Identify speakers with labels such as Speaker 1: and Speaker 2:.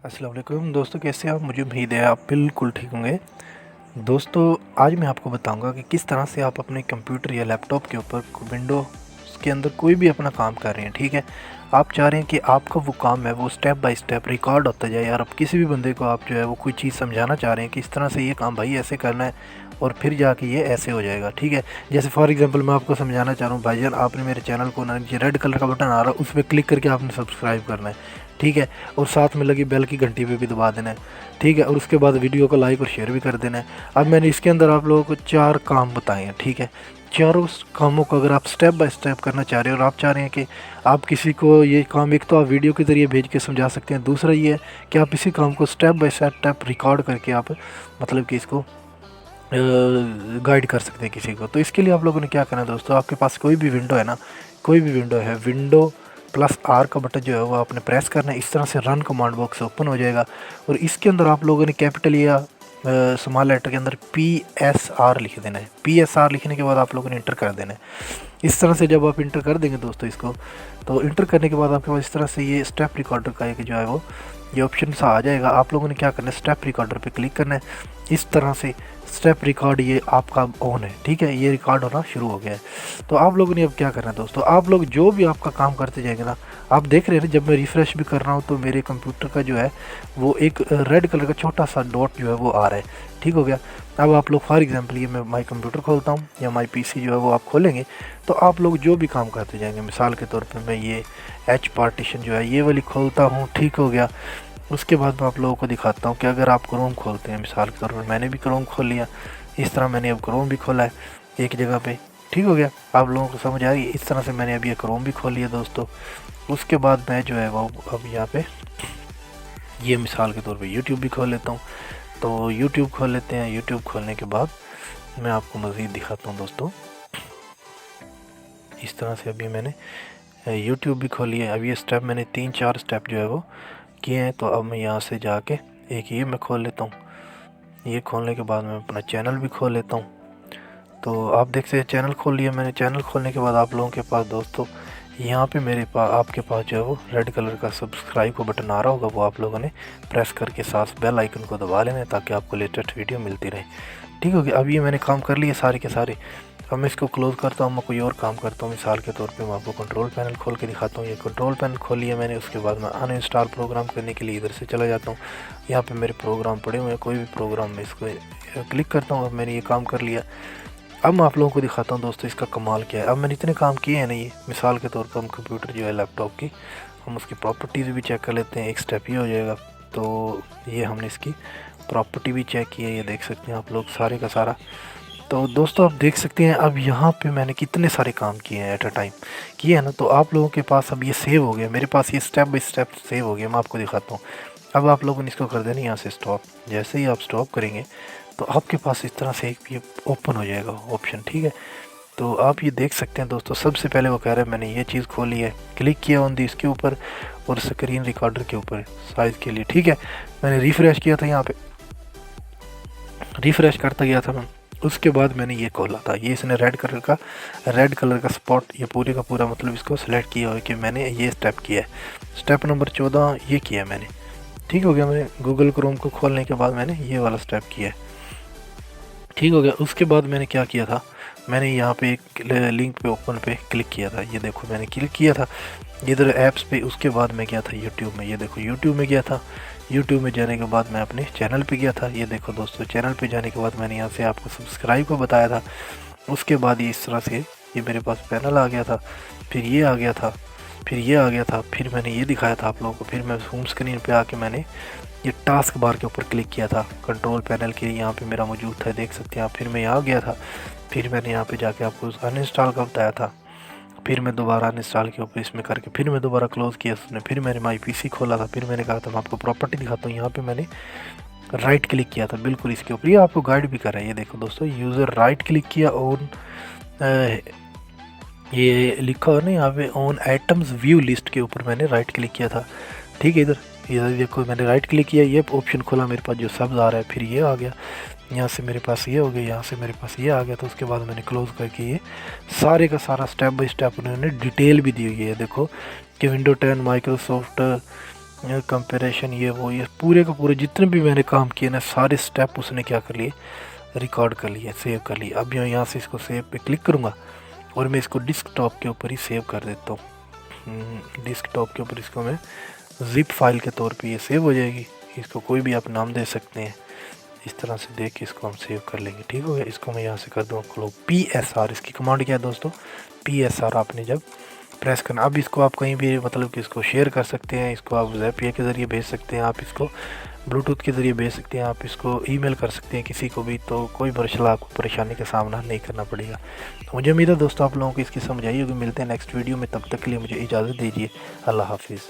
Speaker 1: अस्सलाम वालेकुम दोस्तों, कैसे हैं आप? मुझे उम्मीद है आप बिल्कुल ठीक होंगे। दोस्तों, आज मैं आपको बताऊंगा कि किस तरह से आप अपने कंप्यूटर या लैपटॉप के ऊपर विंडोज़ के अंदर कोई भी अपना काम कर रहे हैं, ठीक है। आप चाह रहे हैं कि आपका वो काम है वो स्टेप बाय स्टेप रिकॉर्ड होता जाए, यार। अब किसी भी बंदे को आप जो है वो कोई चीज़ समझाना चाह रहे हैं कि इस तरह से ये काम भाई ऐसे करना है और फिर जाके ये ऐसे हो जाएगा, ठीक है। जैसे फॉर एग्जांपल मैं आपको समझाना चाह रहा हूँ, भाईजान आपने मेरे चैनल को ना, ये रेड कलर का बटन आ रहा है उस पर क्लिक करके आपने सब्सक्राइब करना है, ठीक है। और साथ में लगी बेल की घंटी पे भी दबा देना है, ठीक है। और उसके बाद वीडियो को लाइक और शेयर भी कर देना है। अब मैंने इसके अंदर आप लोगों को 4 काम बताए हैं, ठीक है। चारों कामों को अगर आप स्टेप बाय स्टेप करना चाह रहे हैं और आप चाह रहे हैं कि आप किसी को ये काम, एक तो आप वीडियो के ज़रिए भेज के समझा सकते हैं, दूसरा ये है कि आप इसी काम को स्टेप बाय स्टेप रिकॉर्ड करके आप मतलब कि इसको गाइड कर सकते हैं किसी को। तो इसके लिए आप लोगों ने क्या करना है दोस्तों, आपके पास कोई भी विंडो है ना, कोई भी विंडो है, विंडो प्लस आर का बटन जो है वो आपने प्रेस करना है। इस तरह से रन कमांड बॉक्स ओपन हो जाएगा और इसके अंदर आप लोगों ने कैपिटल या स्मॉल लेटर के अंदर PSR लिख देना है। PSR लिखने के बाद आप लोगों ने इंटर कर देना है। इस तरह से जब आप इंटर कर देंगे दोस्तों इसको, तो इंटर करने के बाद आपके पास इस तरह से ये स्टेप रिकॉर्डर का एक जो है वो ये ऑप्शन सा आ जाएगा। आप लोगों ने क्या करना है, स्टेप रिकॉर्डर पे क्लिक करना है। इस तरह से स्टेप रिकॉर्ड ये आपका ऑन है, ठीक है, ये रिकॉर्ड होना शुरू हो गया है। तो आप लोगों ने अब क्या करना है दोस्तों, आप लोग जो भी आपका काम करते जाएंगे ना, आप देख रहे हैं जब मैं रिफ़्रेश भी कर रहा हूँ तो मेरे कंप्यूटर का जो है वो एक रेड कलर का छोटा सा डॉट जो है वो आ रहा है, ठीक हो गया। अब आप लोग फॉर एग्जांपल ये मैं माई कंप्यूटर खोलता हूँ या माई PC जो है वो आप खोलेंगे, तो आप लोग जो भी काम करते जाएंगे, मिसाल के तौर पे मैं ये H पार्टीशन जो है ये वाली खोलता हूँ, ठीक हो गया। उसके बाद मैं आप लोगों को दिखाता हूँ कि अगर आप क्रोम खोलते हैं, मिसाल के तौर पर मैंने भी क्रोम खोल लिया, इस तरह मैंने अब क्रोम भी खोला है एक जगह पे, ठीक हो गया। आप लोगों को समझ आ रही है? इस तरह से मैंने अभी ये क्रोम भी खोल लिया दोस्तों। उसके बाद मैं जो है वो अब यहाँ पे ये मिसाल के तौर पे यूट्यूब भी खोल लेता हूँ। तो यूट्यूब खोल लेते हैं। यूट्यूब खोलने के बाद मैं आपको मज़ीद दिखाता हूँ दोस्तों। इस तरह से अभी मैंने यूट्यूब भी खोली है। अब ये स्टेप मैंने 3-4 स्टेप जो है वो किए हैं। तो अब मैं यहाँ से जाके एक ये मैं खोल लेता हूँ। ये खोलने के बाद मैं अपना चैनल भी खोल लेता हूँ। तो आप देख सकते हैं चैनल खोल लिया मैंने। चैनल खोलने के बाद आप लोगों के पास दोस्तों यहाँ पे मेरे पास आपके पास जो है वो रेड कलर का सब्सक्राइब का बटन आ रहा होगा, वो आप लोगों ने प्रेस करके साथ बेल आइकन को दबा लेना है ताकि आपको लेटेस्ट वीडियो मिलती रहे, ठीक हो गया। अब ये मैंने काम कर लिए सारे के सारे। अब मैं इसको क्लोज़ करता हूँ, मैं कोई और काम करता हूँ। मिसाल के तौर पे मैं आपको कंट्रोल पैनल खोल के दिखाता हूँ। ये कंट्रोल पैनल खोल लिया मैंने। उसके बाद मैं अनइंस्टॉल प्रोग्राम करने के लिए इधर से चला जाता हूँ। यहाँ पे मेरे प्रोग्राम पड़े हुए हैं, कोई भी प्रोग्राम मैं इसको क्लिक करता हूँ। अब मैंने ये काम कर लिया। अब मैं आप लोगों को दिखाता हूँ दोस्तों इसका कमाल क्या है। अब मैंने इतने काम किए हैं ना, ये मिसाल के तौर पर हम कंप्यूटर जो है लैपटॉप की, हम उसकी प्रॉपर्टीज़ भी चेक कर लेते हैं। एक स्टेप ये हो जाएगा। तो ये हमने इसकी प्रॉपर्टी भी चेक की है, ये देख सकते हैं आप लोग सारे का सारा। तो दोस्तों आप देख सकते हैं अब यहाँ पे मैंने कितने सारे काम किए हैं एट अ टाइम किए हैं ना। तो आप लोगों के पास अब ये सेव हो गया, मेरे पास ये स्टेप बाय स्टेप सेव हो गया। मैं आपको दिखाता हूँ। अब आप लोगों ने इसको कर देना यहाँ से स्टॉप। जैसे ही आप स्टॉप करेंगे तो आपके पास इस तरह से एक ये ओपन हो जाएगा ऑप्शन, ठीक है। तो आप ये देख सकते हैं दोस्तों, सबसे पहले वो कह रहा है मैंने ये चीज़ खोली है, क्लिक किया ऑन दी इसके ऊपर और स्क्रीन रिकॉर्डर के ऊपर साइज़ के लिए, ठीक है। मैंने रिफ़्रेश किया था, यहाँ पे रिफ़्रेश करता गया था मैं। उसके बाद मैंने ये खोला था, ये इसने रेड कलर का स्पॉट ये पूरे का पूरा मतलब इसको सेलेक्ट किया हो कि मैंने ये स्टेप किया है। स्टेप नंबर 14 ये किया है मैंने, ठीक हो गया। मैंने गूगल क्रोम को खोलने के बाद मैंने ये वाला स्टेप किया है, ठीक हो गया। उसके बाद मैंने क्या किया था, मैंने यहाँ पे एक लिंक पे ओपन पे क्लिक किया था। ये देखो मैंने क्लिक किया था इधर ऐप्स पे। उसके बाद मैं गया था यूट्यूब में। ये देखो यूट्यूब में गया था। यूट्यूब में जाने के बाद मैं अपने चैनल पे गया था। ये देखो दोस्तों चैनल पे जाने के बाद मैंने यहाँ से आपको सब्सक्राइब को बताया था। उसके बाद ये इस तरह से ये मेरे पास पैनल आ गया था, फिर ये आ गया था, फिर ये आ गया था, फिर मैंने ये दिखाया था आप लोगों को। फिर मैं होम स्क्रीन पे आके मैंने ये टास्क बार के ऊपर क्लिक किया था। कंट्रोल पैनल के यहाँ पे मेरा मौजूद था, देख सकते हैं आप। फिर मैं यहाँ गया था। फिर मैंने यहाँ पे जाके आपको अनइंस्टॉल का बताया था। फिर मैं दोबारा अनइंस्टॉल के ऊपर इसमें करके फिर मैं दोबारा क्लोज़ किया उसने। फिर मैंने माई PC खोला था। फिर मैंने कहा था मैं आपको प्रॉपर्टी दिखाता हूँ। यहाँ पे मैंने राइट क्लिक किया था बिल्कुल इसके ऊपर। ये आपको गाइड भी कर रहा है। ये देखो दोस्तों, यूज़र राइट क्लिक किया ऑन ये लिखा हुआ ना यहाँ पे ऑन आइटम्स व्यू लिस्ट के ऊपर मैंने राइट क्लिक किया था, ठीक है। इधर देखो मैंने राइट क्लिक किया, ये ऑप्शन खोला, मेरे पास जो सब्ज़ आ रहा है। फिर ये आ गया, यहाँ से मेरे पास ये हो गया, यहाँ से मेरे पास ये आ गया। तो उसके बाद मैंने क्लोज़ करके ये सारे का सारा स्टेप बाय स्टेप उन्होंने डिटेल भी दी हुई है। देखो कि विंडो 10 माइक्रोसॉफ्ट कंपैरिजन ये वो ये पूरे के पूरे जितने भी मैंने काम किए ना सारे स्टेप उसने क्या कर लिए, रिकॉर्ड कर लिए, सेव कर लिए। अब यहाँ से इसको सेव पे क्लिक करूँगा और मैं इसको डिस्कटॉप के ऊपर ही सेव कर देता हूँ। डिस्कटॉप के ऊपर इसको मैं ज़िप फाइल के तौर पे ये सेव हो जाएगी। इसको कोई भी आप नाम दे सकते हैं। इस तरह से देख के इसको हम सेव कर लेंगे। ठीक हो गया। इसको मैं यहाँ से कर दूँगा क्लोज। PSR इसकी कमांड क्या है दोस्तों, PSR आपने जब प्रेस करना। अब इसको आप कहीं भी मतलब कि इसको शेयर कर सकते हैं, इसको आप ज़ैपियर के ज़रिए भेज सकते हैं, आप इसको ब्लूटूथ के ज़रिए भेज सकते हैं, आप इसको ईमेल कर सकते हैं किसी को भी, तो कोई मसला आपको परेशानी का सामना नहीं करना पड़ेगा। तो मुझे उम्मीद है दोस्तों आप लोगों को इसकी समझ आई होगी। मिलते हैं नेक्स्ट वीडियो में, तब तक के लिए मुझे इजाज़त दीजिए। अल्लाह हाफिज़।